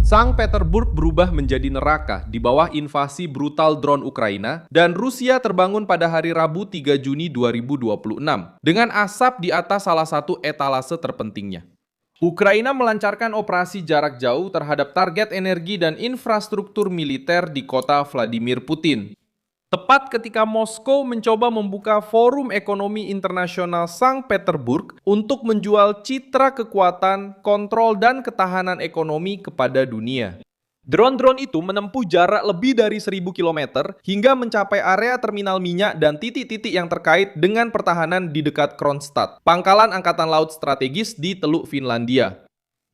Sankt Petersburg berubah menjadi neraka di bawah invasi brutal drone Ukraina dan Rusia terbangun pada hari Rabu 3 Juni 2026 dengan asap di atas salah satu etalase terpentingnya. Ukraina melancarkan operasi jarak jauh terhadap target energi dan infrastruktur militer di kota Vladimir Putin. Tepat ketika Moskow mencoba membuka Forum Ekonomi Internasional Sankt Petersburg untuk menjual citra kekuatan, kontrol, dan ketahanan ekonomi kepada dunia. Drone-drone itu menempuh jarak lebih dari 1.000 km hingga mencapai area terminal minyak dan titik-titik yang terkait dengan pertahanan di dekat Kronstadt, pangkalan angkatan laut strategis di Teluk Finlandia.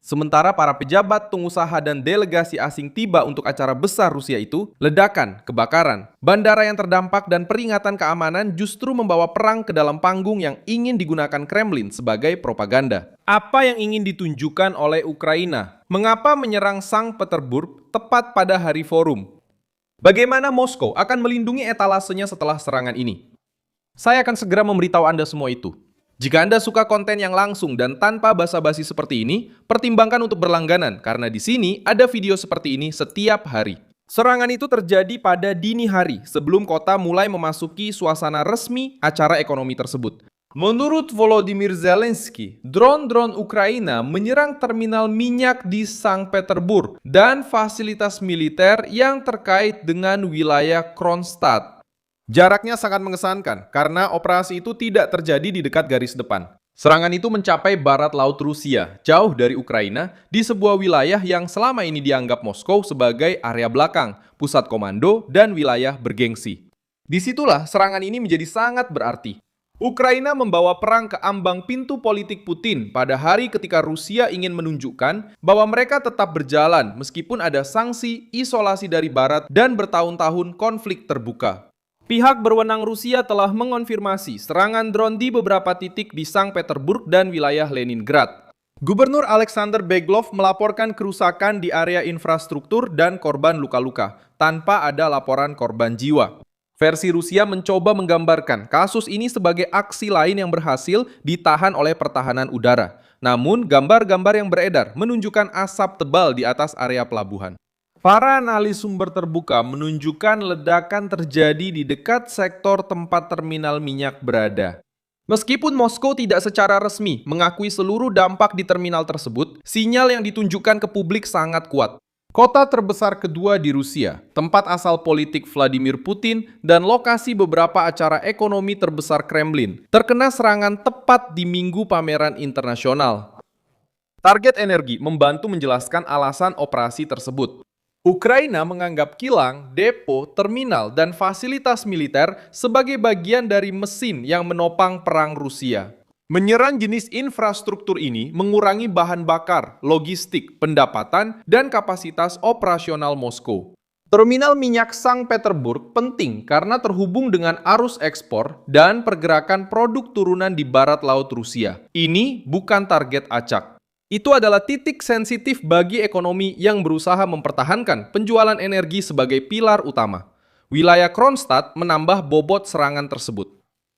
Sementara para pejabat, pengusaha, dan delegasi asing tiba untuk acara besar Rusia itu, ledakan, kebakaran, bandara yang terdampak, dan peringatan keamanan justru membawa perang ke dalam panggung yang ingin digunakan Kremlin sebagai propaganda. Apa yang ingin ditunjukkan oleh Ukraina? Mengapa menyerang Sankt Petersburg tepat pada hari forum? Bagaimana Moskow akan melindungi etalasenya setelah serangan ini? Saya akan segera memberitahu Anda semua itu. Jika Anda suka konten yang langsung dan tanpa basa-basi seperti ini, pertimbangkan untuk berlangganan karena di sini ada video seperti ini setiap hari. Serangan itu terjadi pada dini hari sebelum kota mulai memasuki suasana resmi acara ekonomi tersebut. Menurut Volodymyr Zelensky, drone-drone Ukraina menyerang terminal minyak di Sankt Petersburg dan fasilitas militer yang terkait dengan wilayah Kronstadt. Jaraknya sangat mengesankan karena operasi itu tidak terjadi di dekat garis depan. Serangan itu mencapai barat laut Rusia, jauh dari Ukraina, di sebuah wilayah yang selama ini dianggap Moskow sebagai area belakang, pusat komando, dan wilayah bergengsi. Disitulah serangan ini menjadi sangat berarti. Ukraina membawa perang ke ambang pintu politik Putin pada hari ketika Rusia ingin menunjukkan bahwa mereka tetap berjalan meskipun ada sanksi, isolasi dari Barat, dan bertahun-tahun konflik terbuka. Pihak berwenang Rusia telah mengonfirmasi serangan drone di beberapa titik di Sankt Petersburg dan wilayah Leningrad. Gubernur Alexander Beglov melaporkan kerusakan di area infrastruktur dan korban luka-luka, tanpa ada laporan korban jiwa. Versi Rusia mencoba menggambarkan kasus ini sebagai aksi lain yang berhasil ditahan oleh pertahanan udara. Namun, gambar-gambar yang beredar menunjukkan asap tebal di atas area pelabuhan. Para analis sumber terbuka menunjukkan ledakan terjadi di dekat sektor tempat terminal minyak berada. Meskipun Moskow tidak secara resmi mengakui seluruh dampak di terminal tersebut, sinyal yang ditunjukkan ke publik sangat kuat. Kota terbesar kedua di Rusia, tempat asal politik Vladimir Putin, dan lokasi beberapa acara ekonomi terbesar Kremlin, terkena serangan tepat di minggu pameran internasional. Target Energi membantu menjelaskan alasan operasi tersebut. Ukraina menganggap kilang, depo, terminal, dan fasilitas militer sebagai bagian dari mesin yang menopang perang Rusia. Menyerang jenis infrastruktur ini mengurangi bahan bakar, logistik, pendapatan, dan kapasitas operasional Moskow. Terminal minyak Sankt Petersburg penting karena terhubung dengan arus ekspor dan pergerakan produk turunan di barat laut Rusia. Ini bukan target acak. Itu adalah titik sensitif bagi ekonomi yang berusaha mempertahankan penjualan energi sebagai pilar utama. Wilayah Kronstadt menambah bobot serangan tersebut.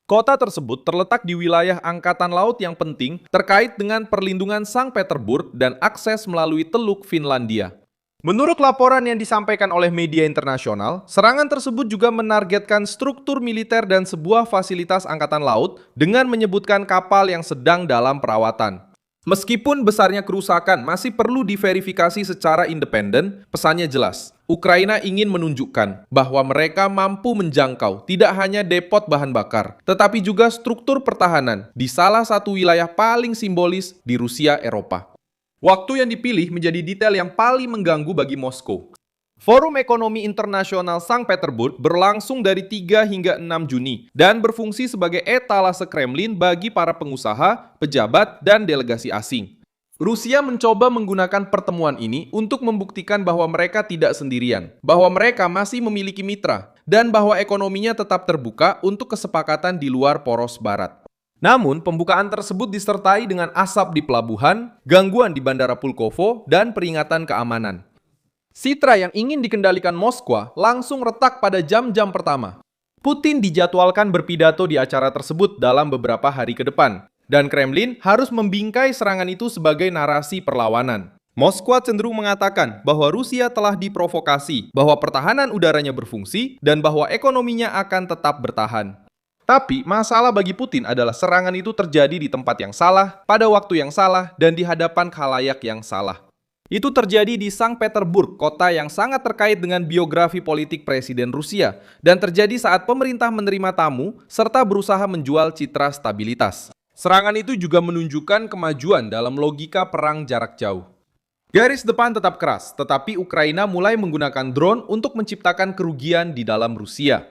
Kota tersebut terletak di wilayah angkatan laut yang penting terkait dengan perlindungan Sankt Petersburg dan akses melalui Teluk Finlandia. Menurut laporan yang disampaikan oleh media internasional, serangan tersebut juga menargetkan struktur militer dan sebuah fasilitas angkatan laut dengan menyebutkan kapal yang sedang dalam perawatan. Meskipun besarnya kerusakan masih perlu diverifikasi secara independen, pesannya jelas. Ukraina ingin menunjukkan bahwa mereka mampu menjangkau tidak hanya depot bahan bakar, tetapi juga struktur pertahanan di salah satu wilayah paling simbolis di Rusia Eropa. Waktu yang dipilih menjadi detail yang paling mengganggu bagi Moskow. Forum Ekonomi Internasional Sankt Petersburg berlangsung dari 3 hingga 6 Juni dan berfungsi sebagai etalase Kremlin bagi para pengusaha, pejabat, dan delegasi asing. Rusia mencoba menggunakan pertemuan ini untuk membuktikan bahwa mereka tidak sendirian, bahwa mereka masih memiliki mitra, dan bahwa ekonominya tetap terbuka untuk kesepakatan di luar poros Barat. Namun, pembukaan tersebut disertai dengan asap di pelabuhan, gangguan di Bandara Pulkovo, dan peringatan keamanan. Citra yang ingin dikendalikan Moskwa langsung retak pada jam-jam pertama. Putin dijadwalkan berpidato di acara tersebut dalam beberapa hari ke depan, dan Kremlin harus membingkai serangan itu sebagai narasi perlawanan. Moskwa cenderung mengatakan bahwa Rusia telah diprovokasi, bahwa pertahanan udaranya berfungsi, dan bahwa ekonominya akan tetap bertahan. Tapi masalah bagi Putin adalah serangan itu terjadi di tempat yang salah, pada waktu yang salah, dan di hadapan khalayak yang salah. Itu terjadi di Sankt Petersburg, kota yang sangat terkait dengan biografi politik Presiden Rusia, dan terjadi saat pemerintah menerima tamu serta berusaha menjual citra stabilitas. Serangan itu juga menunjukkan kemajuan dalam logika perang jarak jauh. Garis depan tetap keras, tetapi Ukraina mulai menggunakan drone untuk menciptakan kerugian di dalam Rusia.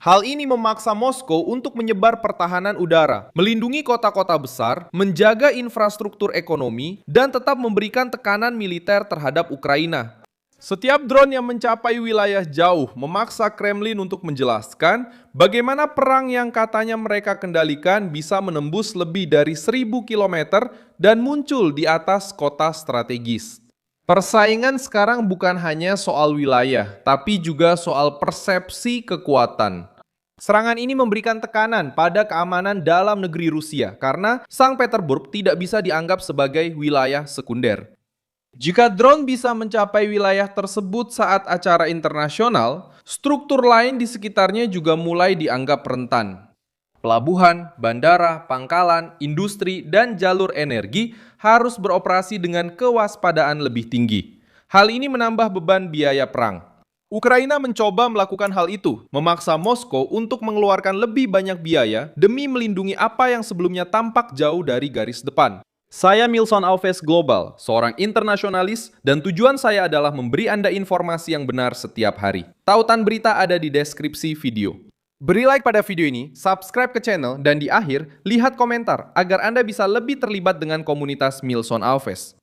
Hal ini memaksa Moskow untuk menyebar pertahanan udara, melindungi kota-kota besar, menjaga infrastruktur ekonomi, dan tetap memberikan tekanan militer terhadap Ukraina. Setiap drone yang mencapai wilayah jauh memaksa Kremlin untuk menjelaskan bagaimana perang yang katanya mereka kendalikan bisa menembus lebih dari 1.000 km dan muncul di atas kota strategis. Persaingan sekarang bukan hanya soal wilayah, tapi juga soal persepsi kekuatan. Serangan ini memberikan tekanan pada keamanan dalam negeri Rusia karena Sankt Petersburg tidak bisa dianggap sebagai wilayah sekunder. Jika drone bisa mencapai wilayah tersebut saat acara internasional, struktur lain di sekitarnya juga mulai dianggap rentan. Pelabuhan, bandara, pangkalan, industri, dan jalur energi harus beroperasi dengan kewaspadaan lebih tinggi. Hal ini menambah beban biaya perang. Ukraina mencoba melakukan hal itu, memaksa Moskow untuk mengeluarkan lebih banyak biaya demi melindungi apa yang sebelumnya tampak jauh dari garis depan. Saya Milson Alves Global, seorang internasionalis, dan tujuan saya adalah memberi Anda informasi yang benar setiap hari. Tautan berita ada di deskripsi video. Beri like pada video ini, subscribe ke channel, dan di akhir, lihat komentar agar Anda bisa lebih terlibat dengan komunitas Milson Alves.